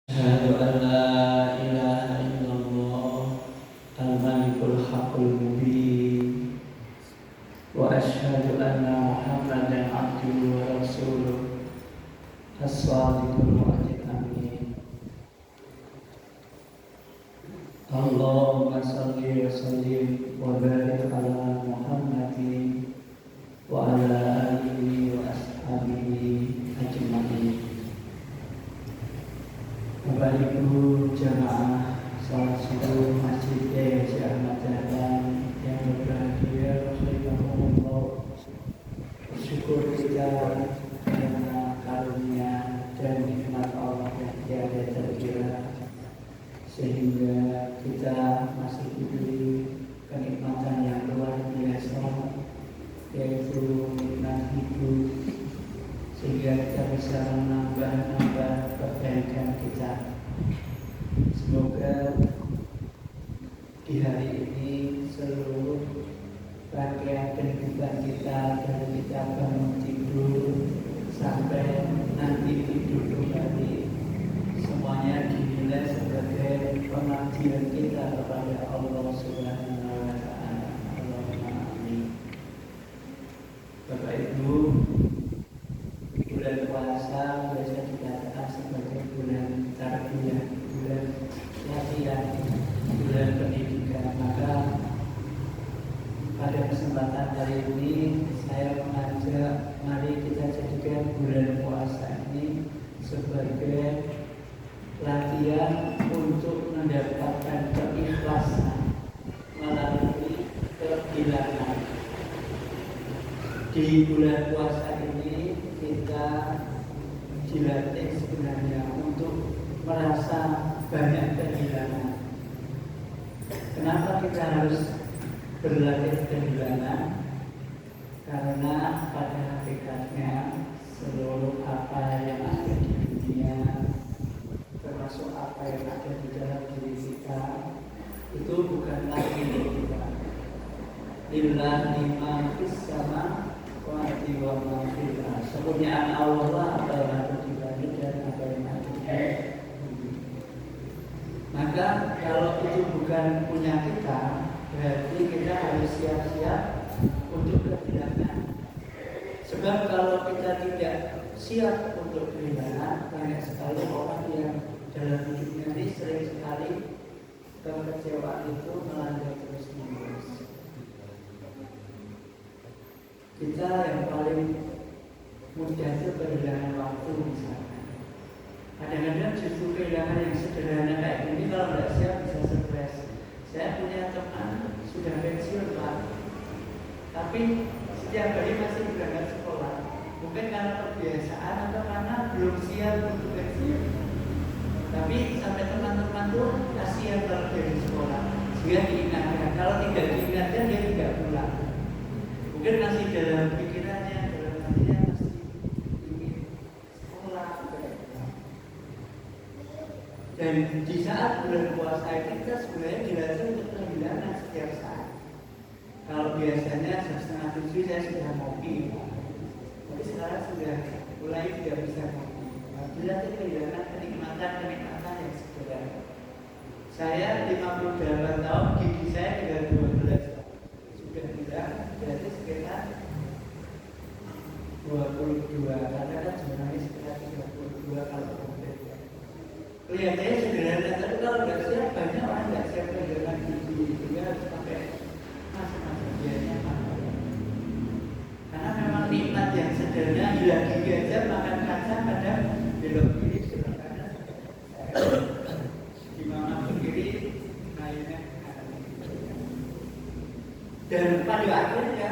Asyhadu an la ilaha illallah al-malikul haqqul mubin wa asyhadu anna Muhammadan abduhu wa rasuluh as-sadiqul wa'dil amin. Allahumma salli wa sallim wa barik ala Muhammadin wa ala alihi wa ashabihi ajma'in. Bapak Ibu jamaah salat subuh Masjid Yayaji Ahmad Dahlan yang berbahagia, rahimahumullah. Bersyukur kita karena karunia dan nikmat Allah yang tiada terkira, sehingga kita masih diberi kenikmatan yang luar biasa, yaitu nikmat hidup, sehingga kita bisa menambah kebaikan kita. Semoga di hari ini seluruh rangkaian kehidupan kita, dari kita bangun tidur sampai nanti tidur kembali, semuanya dinilai sebagai pengabdian kita kepada Allah Subhanahu wa Ta'ala. Allahumma amin. Bapak Ibu, bulan puasa biasa dikatakan sebagai bulan tarbiyah, bulan latihan, bulan pendidikan. Maka pada kesempatan hari ini saya mengajak, mari kita jadikan bulan puasa ini sebagai latihan untuk mendapatkan keikhlasan melalui kebilangan. Di bulan puasa ini kita dilatih sebenarnya untuk merasa banyak kehilangan. Kenapa kita harus berlatih kehilangan? Karena pada hakikatnya seluruh apa yang ada di dunia, termasuk apa yang ada di dalam diri kita, itu bukanlah milik kita. Lillahi ma fis sama wa ma. Kepunyaan Allah lah apa yang ada di langit dan apa yang ada di bumi. Maka kalau itu bukan punya kita, berarti kita harus siap-siap untuk kehilangan. Sebab kalau kita tidak siap untuk kehilangan, banyak sekali orang yang dalam hidupnya ini sering sekali kekecewaan itu melanda terus-menerus. Kita yang paling mudah itu kehilangan waktu misalnya. Kadang-kadang justru kehilangan yang sederhana kayak gini kalau tidak siap bisa stres. Saya punya teman sudah pensiun Pak, tapi setiap hari masih berangkat sekolah. Mungkin karena kebiasaan atau karena belum siap untuk pensiun. Tapi sampai teman-teman tuh kasihan kalau dari sekolah, sehingga diingatkan. Kalau tidak diingatkan dia tidak pulang. Mungkin masih dalam pikirannya, dalam hatinya masih ingin sekolah. Dan di saat bulan puasa ini kita sebenarnya dilatih untuk kehilangan setiap saat. Kalau biasanya jam 6:30 saya sudah ngopi, tapi sekarang sudah mulai tidak bisa ngopi. Dilatih kehilangan kenikmatan yang sederhana. Saya 58 tahun, gigi saya tinggal 12. Sudah bilang berarti sekitar 22, karena kan jumlahnya sekitar 32 kalau komplit. Kelihatannya sederhana, tapi kalau nggak siap banyak orang nggak siap kehilangan gigi, sehingga harus pakai masa-masa biayanya mahal. Karena memang nikmat yang sederhana, hilang gigi aja makan kacang kadang belok kiri sebelah kanan, di mana kiri kayunya kanan. Dan pada akhirnya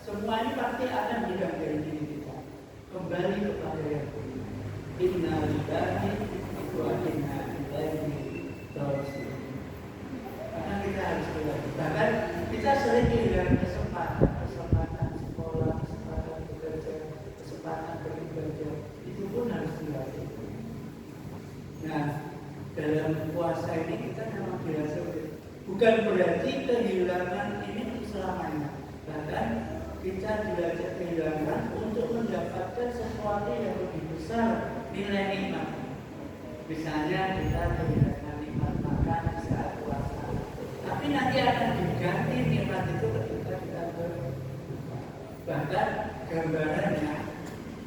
semua ini pasti akan hilang dari diri kita, kembali kepada yang punya. Inna lillahi wa inna ilaihi raji'un. Karena kita harus belajar. Bahkan kita sering kehilangan kesempatan sekolah, kesempatan bekerja, kesempatan beribadah. Itu pun harus dilatih. Nah, dalam puasa ini kita memang dilatih. Bukan berarti kehilangan ini selamanya. Bahkan kita dilatih kehilangan untuk mendapatkan sesuatu yang lebih besar nilai nikmat. Misalnya kita kehilangan nikmat makan di saat puasa, tapi nanti akan diganti nikmat itu ketika kita berbuka. Bahkan gambarannya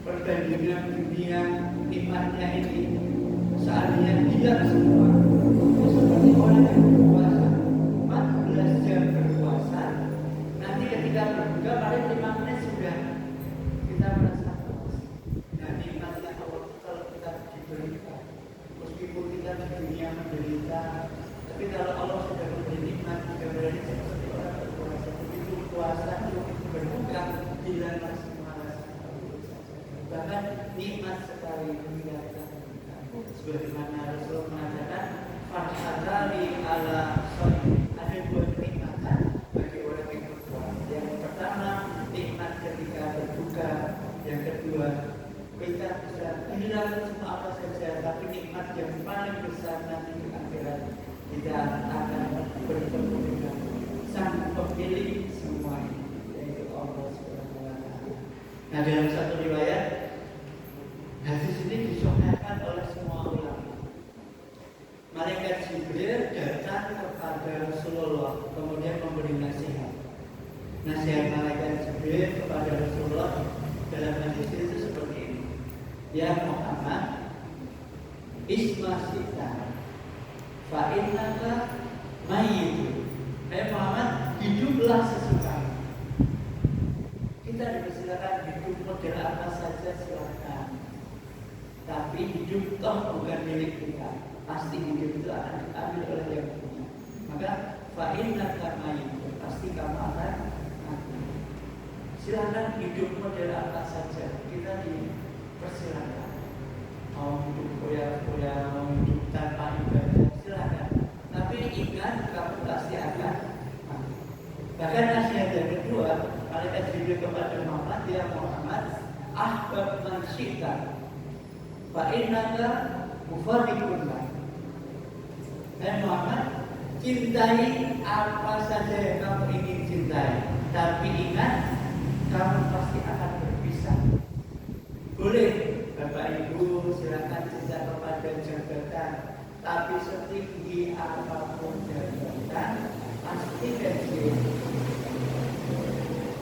perbandingan dunia nikmatnya ini seandainya hilang semua, itu seperti orang yang berpuasa 14 jam berpuasa, nanti ketika berbuka paling 5 menit sudah kita merasa puas. Nah, nikmatnya Allah kalau kita diberikan, meskipun kita di dunia menderita, tapi kalau Allah sudah memberi nikmat, juga berarti seperti orang berpuasa. Begitu puasa itu berbuka, hilang semua rasa. Bahkan nikmat sekali meninggalkan kita. Sebagaimana Rasul mengatakan, "Farhadali ala soy." Ada 2 kenikmatan bagi orang yang berpuasa. Yang pertama, nikmat ketika berbuka. Yang kedua, kita bisa kehilangan semua apa saja, tapi nikmat yang paling besar nanti di akhirat kita akan bertemu dengan Sang Pemilik semua ini, yaitu Allah Subhanahu wa Ta'ala. Nah, dalam satu riwayat hadis ini disahihkan oleh semua ulama. Malaikat Jibril datang kepada Rasulullah kemudian memberi nasihat. Nasihat malaikat Jibril kepada Rasulullah dalam hadis itu seperti ini. Ya Muhammad, isma sita fa innaka mayyit. Hai Muhammad, hiduplah sesukamu. Kita dipersilakan hidup model apa saja silakan. Tapi hidup toh bukan milik kita. Pasti hidup itu akan diambil oleh yang punya. Maka fa innaka mayyit, pasti kamu akan mati. Silakan hidup model apa saja. Kita dipersilakan. Mau hidup koya-koya, mau hidup tanpa ibadah, silakan. Tapi ingat, kamu pasti akan mati. Bahkan nasihat yang kedua, malaikat Jibril kepada Muhammad, ya Muhammad, ahbab man syi'ta fa innaka mufariqun lah. Dan Muhammad, cintai apa saja yang kamu ingin cintai, tapi ingat, kamu pasti akan berpisah. Boleh Bapak Ibu silakan cinta kepada jabatan, tapi setinggi apapun jabatan pasti pensiun.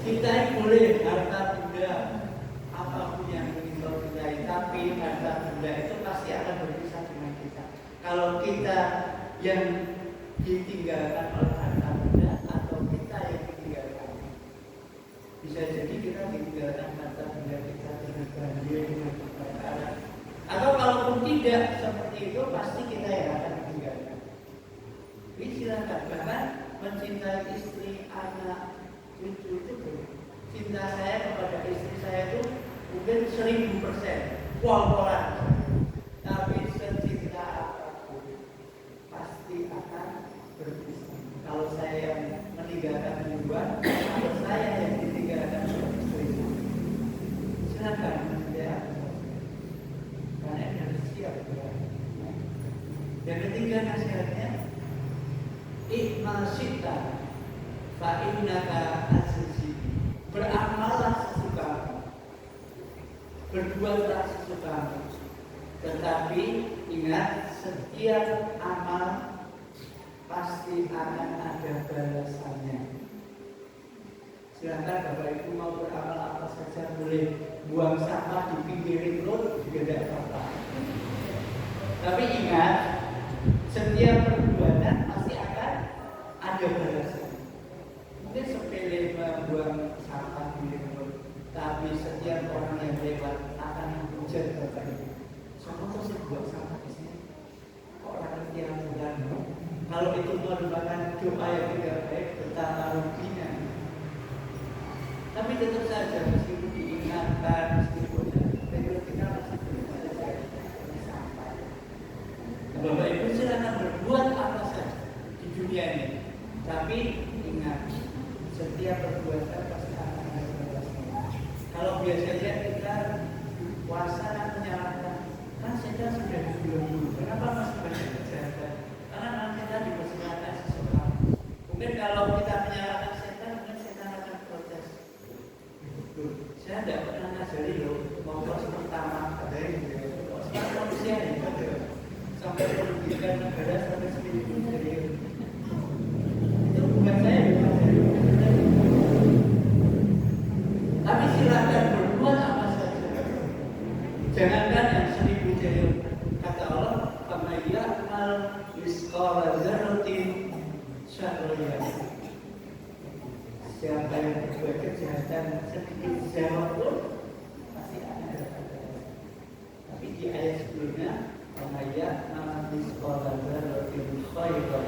Cintai boleh harta benda apapun yang ingin kau cintai, tapi harta benda itu pasti akan berpisah dengan kita. Kalau kita yang ditinggalkan oleh harta benda atau kita yang ditinggalkan, bisa jadi kita ditinggalkan harta benda kita dengan banjir, dengan kebakaran, atau kalaupun tidak seperti itu pasti kita yang akan ditinggalkan. Jadi silakan, bahkan mencintai istri, anak, cucu itu boleh. Cinta saya kepada istri saya itu mungkin 1000% pol-polan, tapi secinta apapun pasti akan berpisah. Kalau saya yang meninggalkan duluan, kalau saya yang ditinggalkan istri, silakan ya, karena ini harus siap ya. Yang ketiga nasihatnya, ikmal syi'ta fa innaka as-sijid. Beramallah sesukamu, berbuatlah sesukamu, tetapi ingat, setiap amal pasti akan ada balasannya. Silakan Bapak Ibu mau beramal apa saja boleh, buang sampah di pinggir road juga tidak apa-apa. Tapi ingat, setiap perbuatan pasti akan ada balasan. Mungkin sepele membuang sampah di road, tapi setiap orang yang lewat akan menghujat Bapak Ibu. Sama tuh sih buang sampah di sini. Orang yang bulan, kalau itu merupakan doa yang tidak baik, betapa ruginya. Tapi tetap saja meskipun diingatkan, meskipun kita masih belum selesai sampai. Bapak Ibu silakan berbuat apa saja di dunia ini, tapi ingat, setiap perbuatan pasti akan ada balasnya. Kalau biasanya kita puasa kan menyalahkan, kan kita sudah dulu, kenapa masih banyak kejahatan? Karena memang kita dipersilakan sesuatu. Mungkin kalau kita menyalahkan setan, mungkin setan akan protes. Saya tidak pernah ngajari loh, motor pertama ada yang sekarang manusia hebat ya. pendidikan negara sampai 1.000 triliun. Itu bukan saya bukan dari tapi silakan berbuat apa saja. Jangankan yang 1.000 triliun. Kata Allah, "Famayya al misqala dzarratin syarran." Siapa yang berbuat kejahatan sedikit zarah pun pasti akan dapat. Tapi di ayat sebelumnya, "Famayya al misqala dzarratin khairan."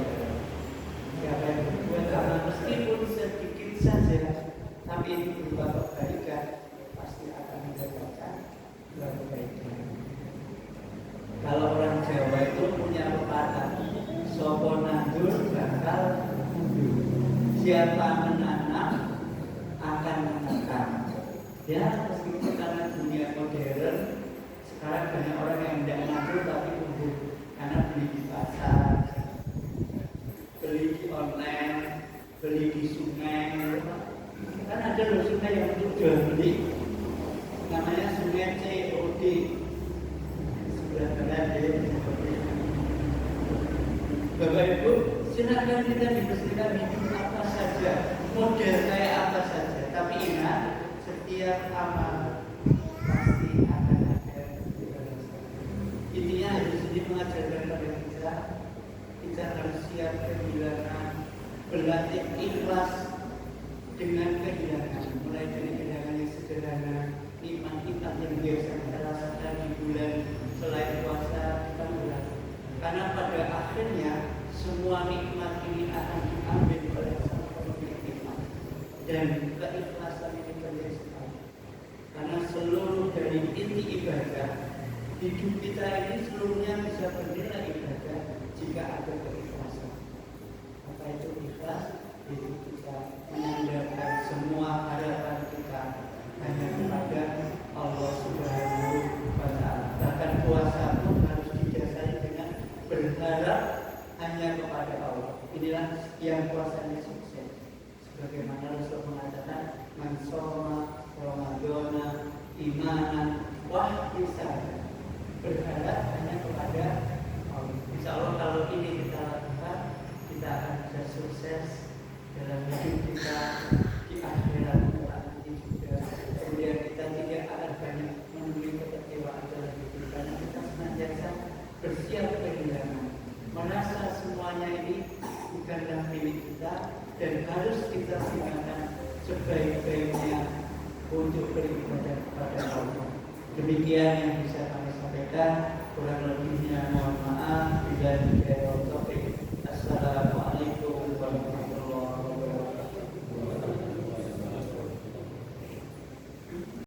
Siapa yang berbuat amal meskipun sedikit saja, tapi ini berupa kebaikan, pasti akan mendapatkan kebaikan. Kalau orang Jawa itu punya pepatah, "Sopo nandur bakal mundur." Siapa menanam akan menanam. Ya, meskipun karena dunia modern, sekarang banyak orang yang tidak nandur tapi tumbuh karena beli di pasar, beli di online, beli di sungai. Kan ada loh sungai yang untuk jual beli, namanya sungai COD. Sebelah kanan dia. Bapak Ibu, silakan kita dibersihkan hidup apa saja, model kayak apa saja. Tapi ingat, setiap amal pasti akan ada balasan. Intinya Yesus ini mengajarkan kepada kita harus siap kehilangan, berlatih ikhlas dengan kehilangan, mulai dari kehilangan yang sederhana, nikmat-nikmat yang biasa kita rasakan di bulan selain puasa kita berlatih. Karena pada akhirnya semua nikmat ini akan diambil oleh sang pemilik nikmat, dan keikhlasan ini penting sekali. Karena seluruh dari inti ibadah hidup kita ini seluruhnya bisa bernilai ibadah jika ada keikhlasan. Apa itu ikhlas? Itu kita menyandarkan semua harapan kita hanya kepada Allah Subhanahu wa Ta'ala. Bahkan puasa pun harus didasari dengan berharap hanya kepada Allah. Inilah yang puasanya sukses. Sebagaimana Rasul mengatakan, "Man shoma Ramadhana imanan wa ihtisaban." Berharap hanya kepada Allah. Insya Allah kalau ini kita lakukan, kita akan bisa sukses dalam hidup kita di akhirat nanti juga. Kemudian kita tidak akan banyak menemui kekecewaan dalam hidup karena kita senantiasa bersiap kehilangan, merasa semuanya ini bukanlah milik kita dan harus kita gunakan sebaik-baiknya untuk beribadah kepada Allah. Demikian yang bisa kami sampaikan, kurang lebihnya mohon maaf.